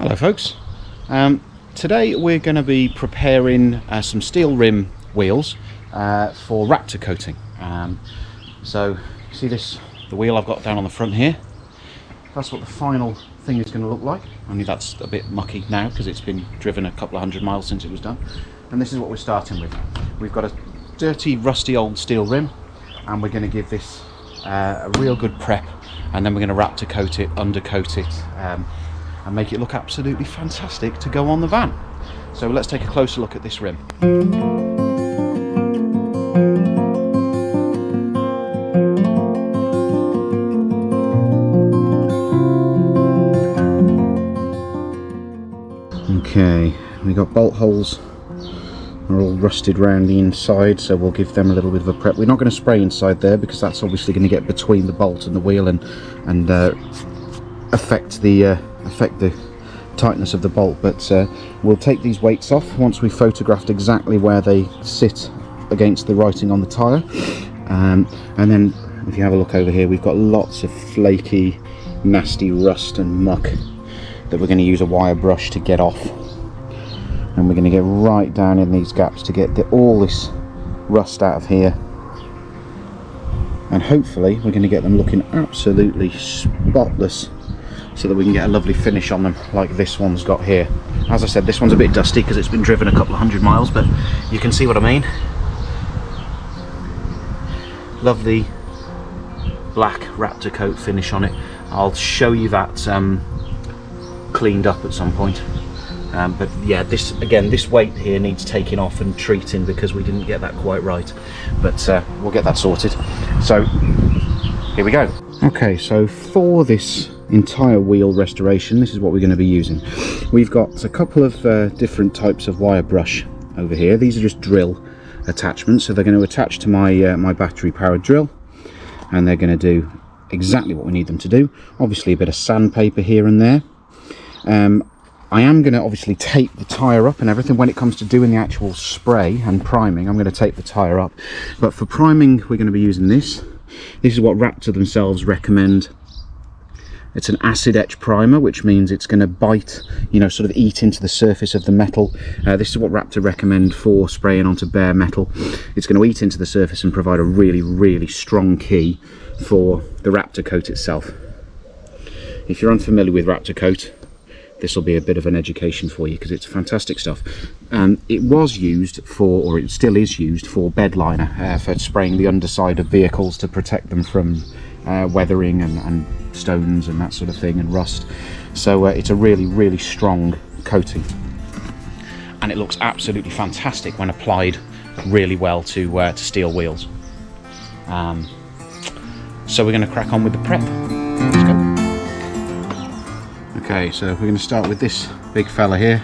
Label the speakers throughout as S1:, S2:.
S1: Hello folks, today we're going to be preparing some steel rim wheels for Raptor coating. So you see this, the wheel I've got down on the front here, that's what the final thing is going to look like, only that's a bit mucky now because it's been driven a couple of 100 miles since it was done. And this is what we're starting with. We've got a dirty rusty old steel rim and we're going to give this a real good prep, and then we're going to Raptor coat it, undercoat it, and make it look absolutely fantastic to go on the van. So let's take a closer look at this rim. Okay, we got bolt holes, they're all rusted round the inside, so we'll give them a little bit of a prep. We're not going to spray inside there because that's obviously going to get between the bolt and the wheel and affect the tightness of the bolt, but we'll take these weights off once we've photographed exactly where they sit against the writing on the tyre, and then if you have a look over here, we've got lots of flaky nasty rust and muck that we're going to use a wire brush to get off, and we're going to get right down in these gaps to get all this rust out of here, and hopefully we're going to get them looking absolutely spotless so that we can get a lovely finish on them like this one's got here. As I said, this one's a bit dusty because it's been driven a couple of 100 miles, but you can see what I mean. Lovely black Raptor coat finish on it. I'll show you that cleaned up at some point. But yeah, this weight here needs taking off and treating because we didn't get that quite right, but we'll get that sorted. So here we go. Okay, so for this entire wheel restoration, this is what we're going to be using. We've got a couple of different types of wire brush over here. These are just drill attachments, so they're going to attach to my my battery powered drill, and they're going to do exactly what we need them to do. Obviously a bit of sandpaper here and there. I am going to obviously tape the tyre up and everything when it comes to doing the actual spray and priming. I'm going to tape the tyre up, but for priming we're going to be using this. This is what Raptor themselves recommend. It's an acid etch primer, which means it's going to bite, you know, sort of eat into the surface of the metal. This is what Raptor recommend for spraying onto bare metal. It's going to eat into the surface and provide a really, really strong key for the Raptor coat itself. If you're unfamiliar with Raptor coat, this will be a bit of an education for you because it's fantastic stuff. It was used for, or it still is used for, bed liner, for spraying the underside of vehicles to protect them from weathering and stones and that sort of thing, and rust. So it's a really, really strong coating, and it looks absolutely fantastic when applied really well to steel wheels. So we're going to crack on with the prep. Let's go. Okay, so we're going to start with this big fella here.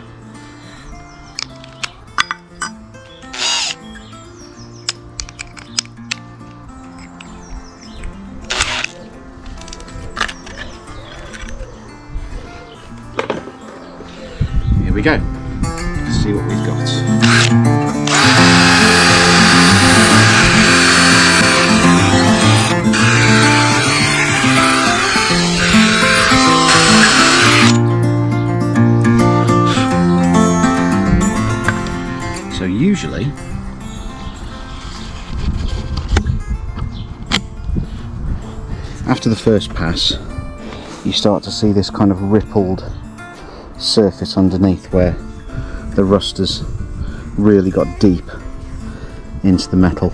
S1: Here we go. Let's see what we've got. Usually after the first pass you start to see this kind of rippled surface underneath where the rust has really got deep into the metal,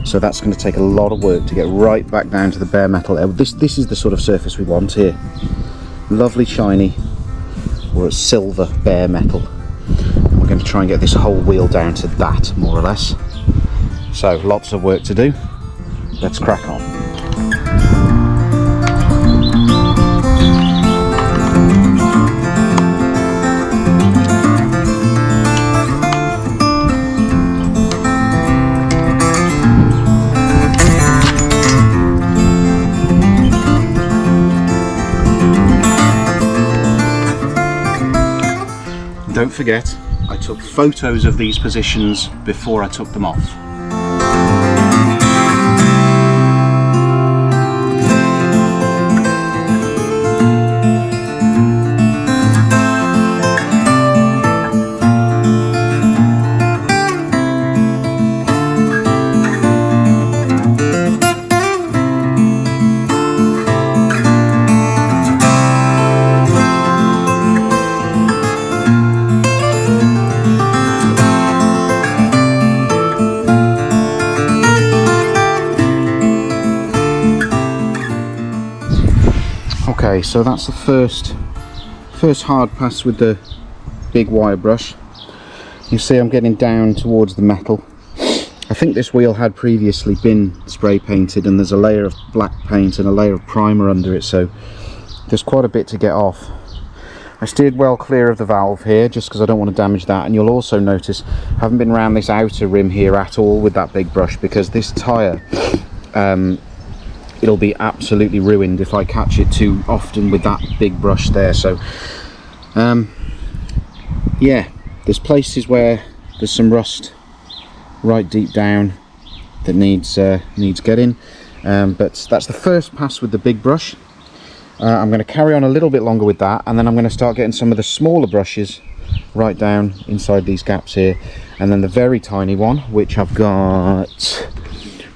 S1: so that's going to take a lot of work to get right back down to the bare metal. This is the sort of surface we want here, lovely shiny or silver bare metal. We're going to try and get this whole wheel down to that, more or less. So lots of work to do. Let's crack on. Don't forget, I took photos of these positions before I took them off. Okay, so that's the first hard pass with the big wire brush. You see I'm getting down towards the metal. I think this wheel had previously been spray painted, and there's a layer of black paint and a layer of primer under it, so there's quite a bit to get off. I steered well clear of the valve here just because I don't want to damage that, and you'll also notice I haven't been around this outer rim here at all with that big brush, because this tyre, it'll be absolutely ruined if I catch it too often with that big brush there. So yeah, there's places where there's some rust right deep down that needs getting, but that's the first pass with the big brush. I'm going to carry on a little bit longer with that, and then I'm going to start getting some of the smaller brushes right down inside these gaps here, and then the very tiny one, which I've got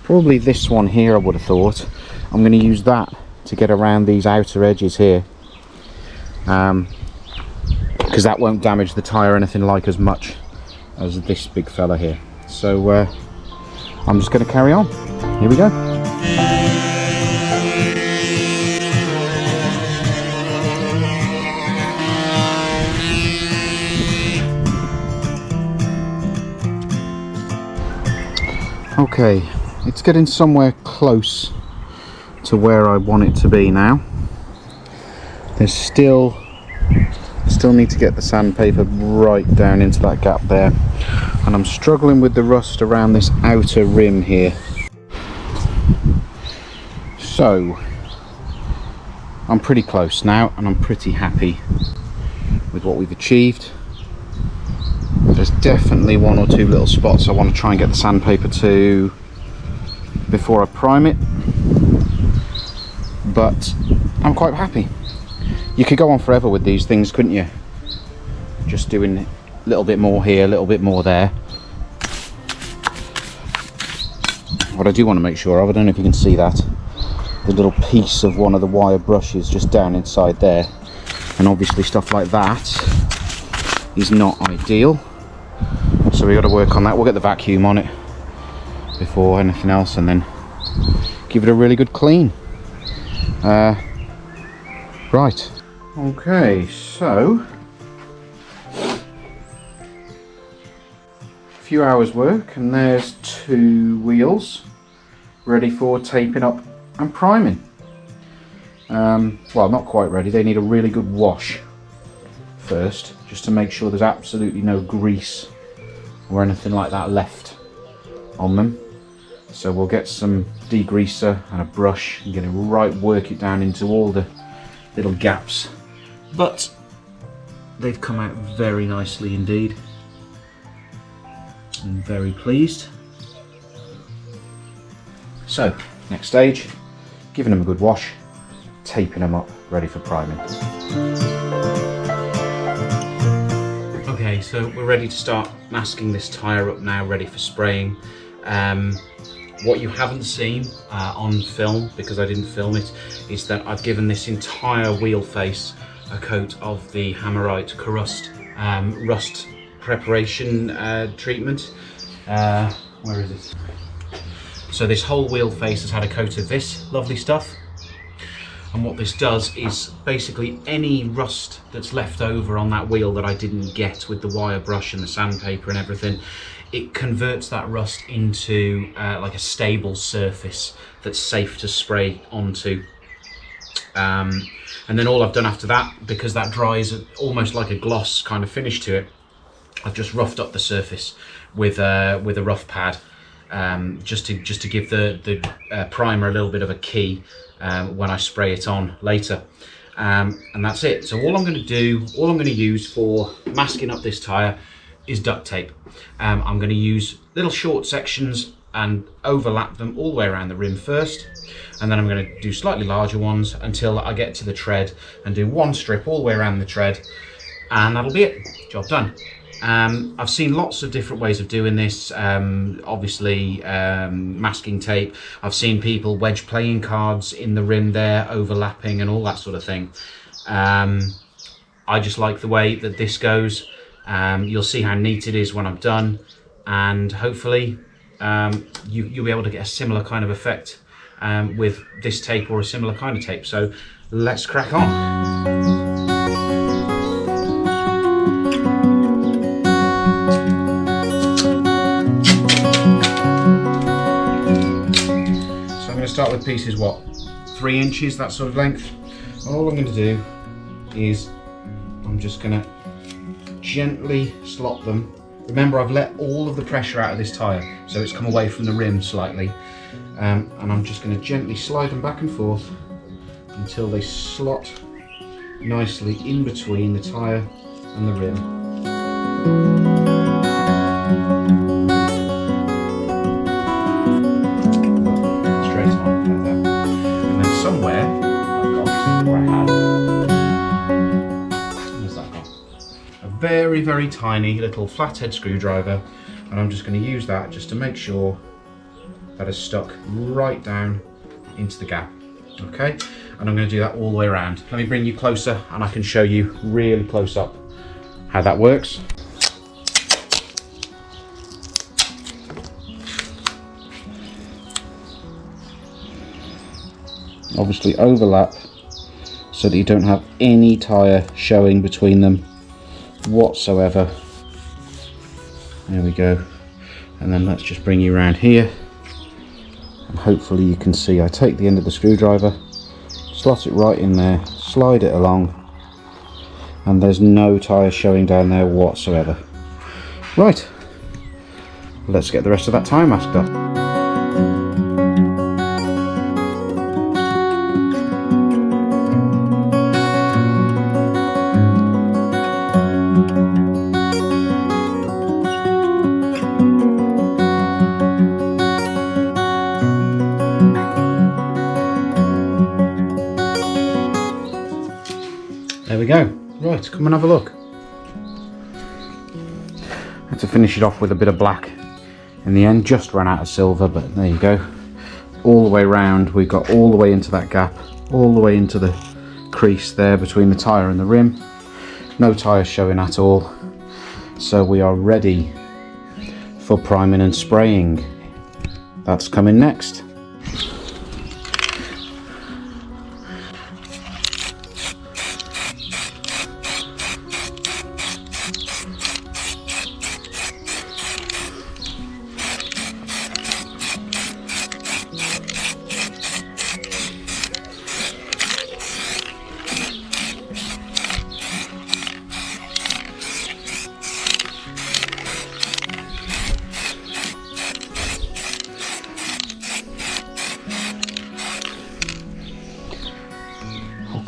S1: probably this one here, I would have thought. I'm going to use that to get around these outer edges here, because that won't damage the tyre or anything like as much as this big fella here. So I'm just going to carry on. Here we go. Okay, it's getting somewhere close to where I want it to be now. There's still need to get the sandpaper right down into that gap there, and I'm struggling with the rust around this outer rim here. So I'm pretty close now, and I'm pretty happy with what we've achieved. There's definitely one or two little spots I want to try and get the sandpaper to before I prime it, but I'm quite happy. You could go on forever with these things, couldn't you? Just doing a little bit more here, a little bit more there. What I do want to make sure of, I don't know if you can see that, the little piece of one of the wire brushes just down inside there, and obviously stuff like that is not ideal. So we got to work on that. We'll get the vacuum on it before anything else, and then give it a really good clean. Right. Okay, so a few hours work, and there's two wheels ready for taping up and priming. Well, not quite ready. They need a really good wash first, just to make sure there's absolutely no grease or anything like that left on them. So we'll get some degreaser and a brush and get it right, work it down into all the little gaps. But they've come out very nicely indeed. I'm very pleased. So next stage, giving them a good wash, taping them up, ready for priming. Okay, so we're ready to start masking this tyre up now, ready for spraying. What you haven't seen on film, because I didn't film it, is that I've given this entire wheel face a coat of the Hammerite Crust rust preparation treatment. Where is it? So this whole wheel face has had a coat of this lovely stuff. And what this does is basically any rust that's left over on that wheel that I didn't get with the wire brush and the sandpaper and everything, it converts that rust into like a stable surface that's safe to spray onto. And then all I've done after that, because that dries almost like a gloss kind of finish to it, I've just roughed up the surface with a rough pad, just to give the primer a little bit of a key when I spray it on later. And that's it. So all I'm going to use for masking up this tyre is duct tape. I'm going to use little short sections and overlap them all the way around the rim first, and then I'm going to do slightly larger ones until I get to the tread and do one strip all the way around the tread, and that'll be it. Job done. I've seen lots of different ways of doing this. Obviously masking tape. I've seen people wedge playing cards in the rim there, overlapping and all that sort of thing. I just like the way that this goes. You'll see how neat it is when I'm done, and hopefully you'll be able to get a similar kind of effect with this tape or a similar kind of tape. So let's crack on. Start with pieces, what, 3 inches, that sort of length. All I'm going to do is I'm just going to gently slot them. Remember, I've let all of the pressure out of this tyre, so it's come away from the rim slightly, and I'm just going to gently slide them back and forth until they slot nicely in between the tyre and the rim. Somewhere I've got where I had. Where's that gone? A very, very tiny little flathead screwdriver, and I'm just going to use that just to make sure that is stuck right down into the gap. Okay, and I'm going to do that all the way around. Let me bring you closer and I can show you really close up how that works. Obviously overlap so that you don't have any tyre showing between them whatsoever. There we go. And then let's just bring you around here, and hopefully you can see I take the end of the screwdriver, slot it right in there, slide it along, and there's no tyre showing down there whatsoever. Right, let's get the rest of that tyre masked up. There we go. Right, come and have a look. I had to finish it off with a bit of black in the end, just ran out of silver, but there you go. All the way round, we've got all the way into that gap, all the way into the crease there between the tyre and the rim. No tyre showing at all. So we are ready for priming and spraying. That's coming next.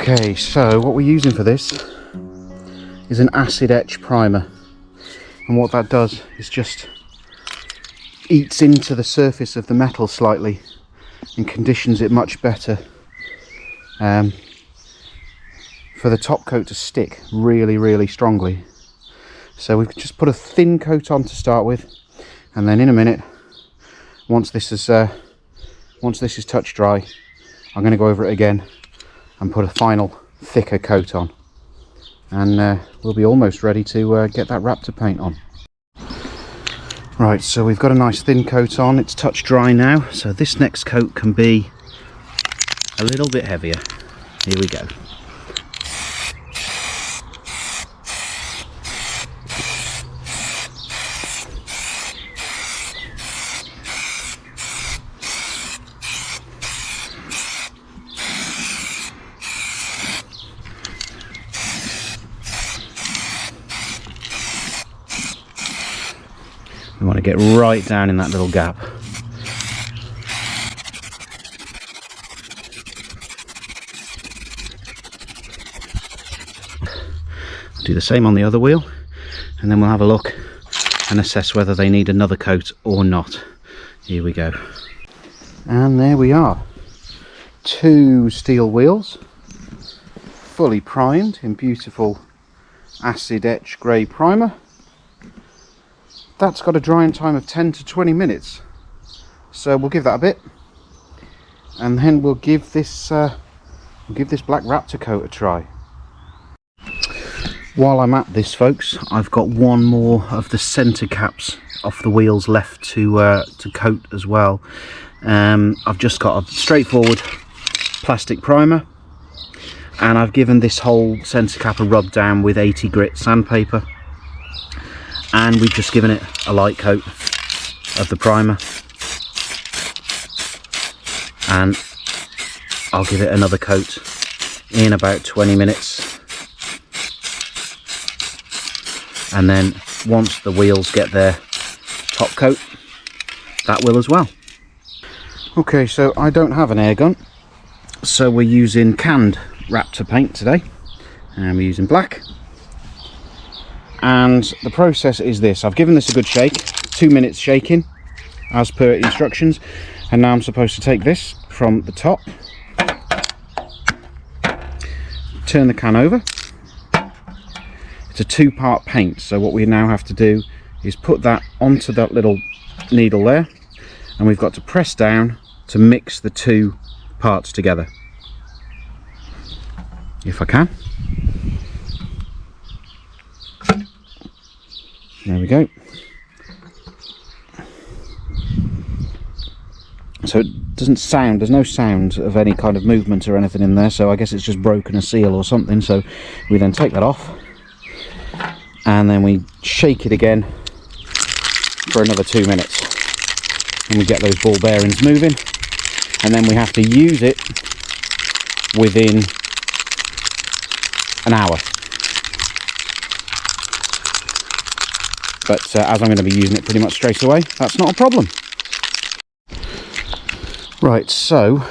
S1: Okay, so what we're using for this is an acid etch primer, and what that does is just eats into the surface of the metal slightly and conditions it much better for the top coat to stick really strongly. So we've just put a thin coat on to start with, and then in a minute, once this is touch dry, I'm going to go over it again and put a final thicker coat on, and we'll be almost ready to get that Raptor paint on. Right, so we've got a nice thin coat on, it's touch dry now, so this next coat can be a little bit heavier. Here we go. We want to get right down in that little gap. Do the same on the other wheel, and then we'll have a look and assess whether they need another coat or not. Here we go. And there we are. 2 steel wheels, fully primed in beautiful acid etch grey primer. That's got a drying time of 10 to 20 minutes, so we'll give that a bit, and then we'll give this black Raptor coat a try. While I'm at this, folks, I've got one more of the centre caps off the wheels left to coat as well. I've just got a straightforward plastic primer, and I've given this whole centre cap a rub down with 80 grit sandpaper, and we've just given it a light coat of the primer, and I'll give it another coat in about 20 minutes, and then once the wheels get their top coat, that will as well. Okay, so I don't have an air gun, so we're using canned Raptor paint today, and we're using black. And the process is this: I've given this a good shake, 2 minutes shaking as per instructions, and now I'm supposed to take this from the top, turn the can over. It's a 2-part paint, so what we now have to do is put that onto that little needle there, and we've got to press down to mix the 2 parts together. If I can. There we go. So it doesn't sound, there's no sound of any kind of movement or anything in there, so I guess it's just broken a seal or something. So we then take that off, and then we shake it again for another 2 minutes, and we get those ball bearings moving, and then we have to use it within an hour. But as I'm going to be using it pretty much straight away, that's not a problem. Right, so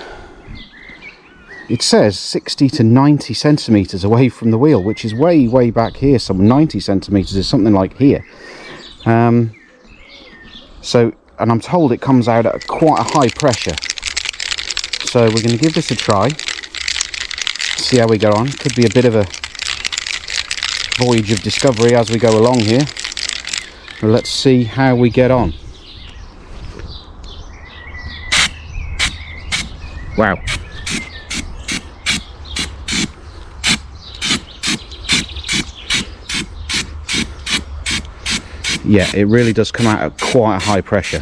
S1: it says 60 to 90 centimetres away from the wheel, which is way back here. Some 90 centimetres is something like here. So, and I'm told it comes out at quite a high pressure. So we're going to give this a try, see how we go on. Could be a bit of a voyage of discovery as we go along here. But let's see how we get on. Wow. Yeah, it really does come out at quite a high pressure.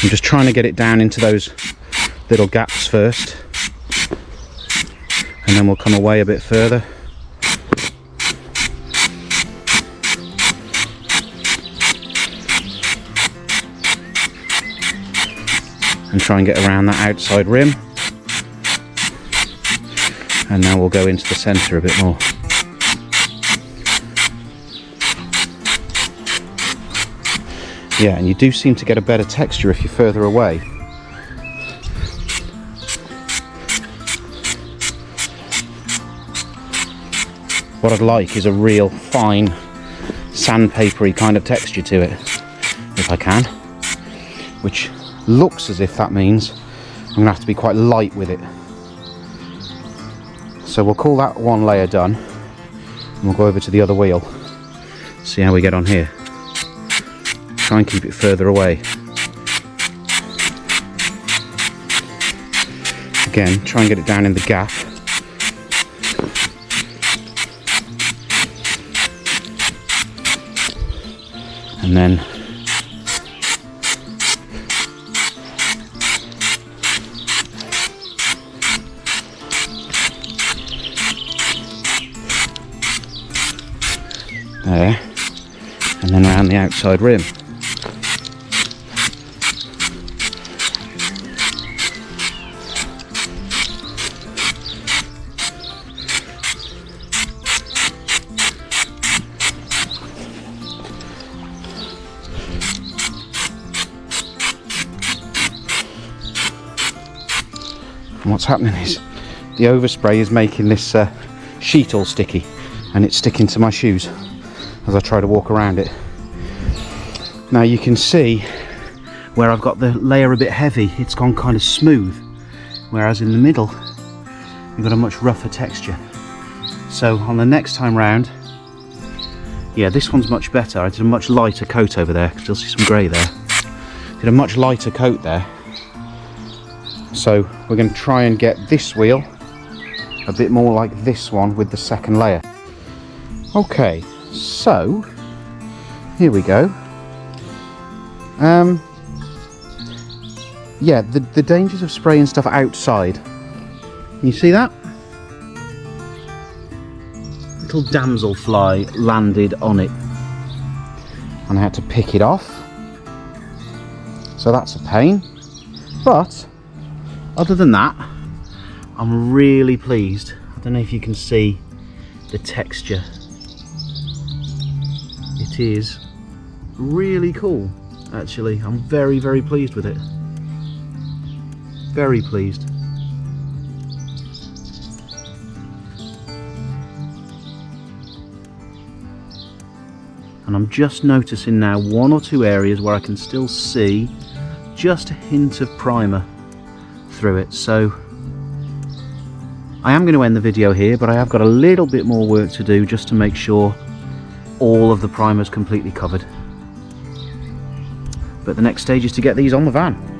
S1: I'm just trying to get it down into those little gaps first, and then we'll come away a bit further. And try and get around that outside rim, and now we'll go into the centre a bit more. Yeah, and you do seem to get a better texture if you're further away. What I'd like is a real fine sandpapery kind of texture to it, if I can, which looks as if that means I'm going to have to be quite light with it. So we'll call that one layer done, and we'll go over to the other wheel, see how we get on here. Try and keep it further away. Again, try and get it down in the gap. And then there, and then around the outside rim. And what's happening is the overspray is making this sheet all sticky, and it's sticking to my shoes as I try to walk around it. Now you can see where I've got the layer a bit heavy, it's gone kind of smooth, whereas in the middle you've got a much rougher texture. So on the next time round, yeah, this one's much better. I did a much lighter coat over there, still see some grey there. Did a much lighter coat there. So we're going to try and get this wheel a bit more like this one with the second layer. Okay, so here we go. Yeah, the dangers of spraying stuff outside. You see that? little damselfly landed on it, and I had to pick it off, so that's a pain. But other than that, I'm really pleased. I don't know if you can see the texture. It is really cool, actually. I'm very, very pleased with it. Very pleased. And I'm just noticing now one or two areas where I can still see just a hint of primer through it. So I am going to end the video here, but I have got a little bit more work to do just to make sure all of the primer is completely covered. But the next stage is to get these on the van.